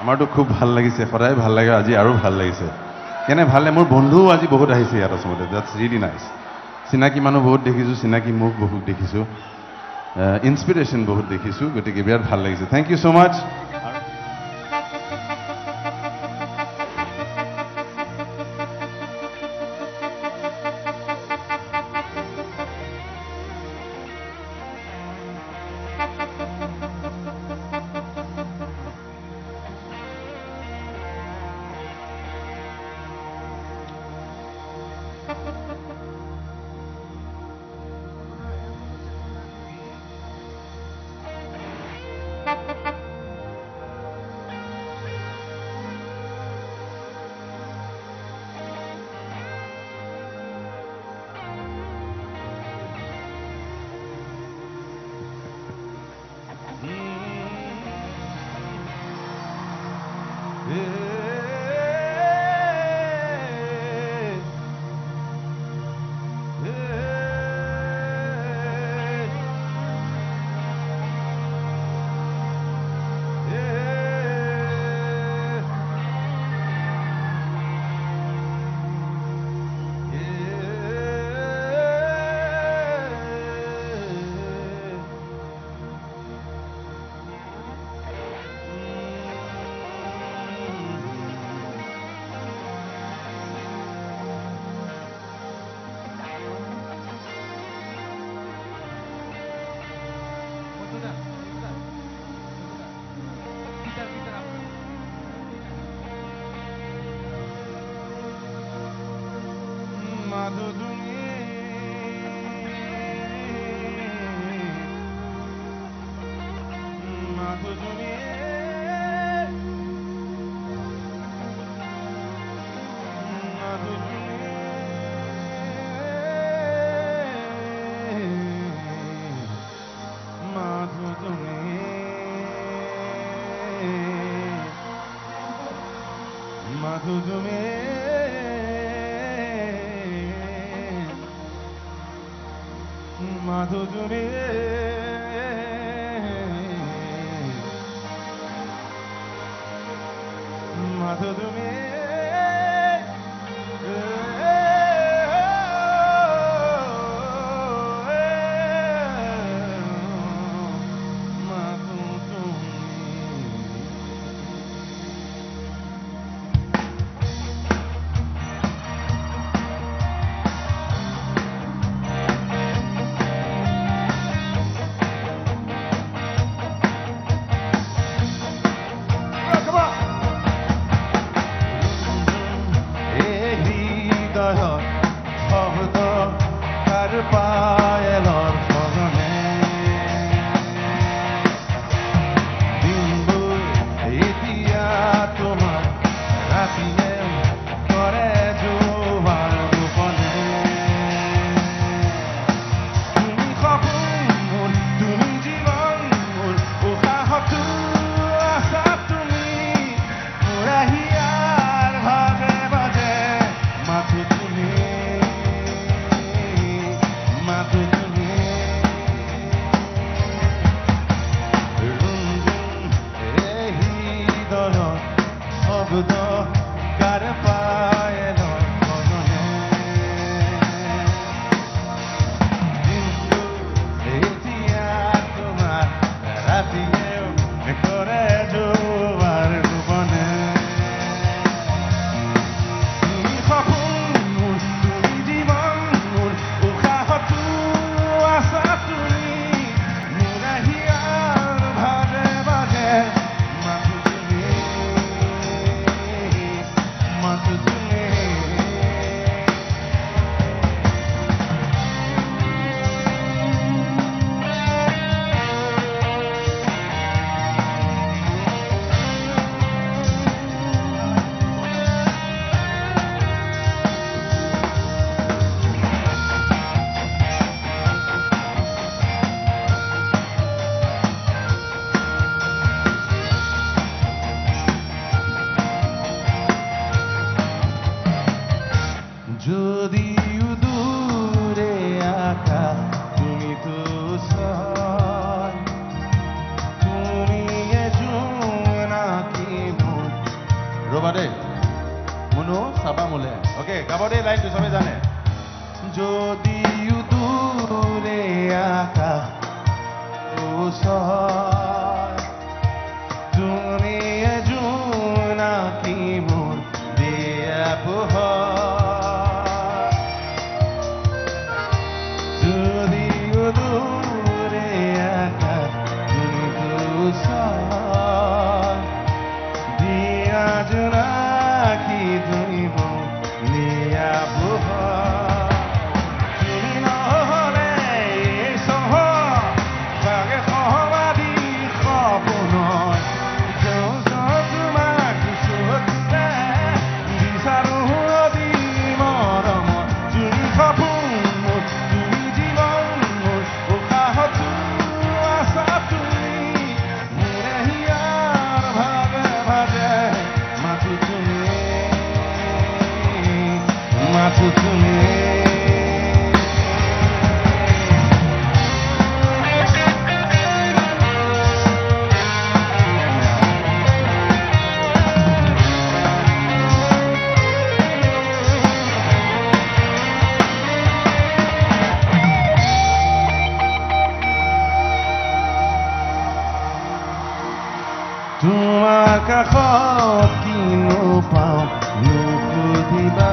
আমাৰতো খুব ভাল লাগিছে, সদায় ভাল লাগে, আজি আৰু ভাল লাগিছে। কেনে ভালে মোৰ বন্ধুও আজি বহুত আহিছে ইয়াত আচলতে, দ্যাটছ ৰিয়েলি নাইচ। চিনাকি মানুহ বহুত দেখিছোঁ, চিনাকি মুখ বহুত দেখিছোঁ, ইনস্পিৰেশ্যন বহুত দেখিছোঁ, গতিকে বিৰাট ভাল লাগিছে। থেংক ইউ ছ' মাছ। ৰ'বা দেই মুনু চাবা মোলে অ'কে গাব দেই লাইনটো চবে জানে যদিও দূৰে আকাশ ওচৰ তুমি জোনাকী মোৰ দিয়া পোহৰ যদিও দূৰে আকাশ তুমি ওচৰ দিয়া জোনাকী তুমি মোৰ দিয়া পোহৰ তুমি নহ'লে এই চহৰ বাগে সহবাদী সপোনৰ তোমাক চকুৰে বিচাৰো অতি মৰমত তুমি সপোন মোৰ তুমি জীৱন মোৰ উশাহতো আছা তুমি মোৰে হিয়াৰ ভাগে ভাগে মাথো তুমি তোমাৰ কাষত কিনো পাওঁ নুসুধিবা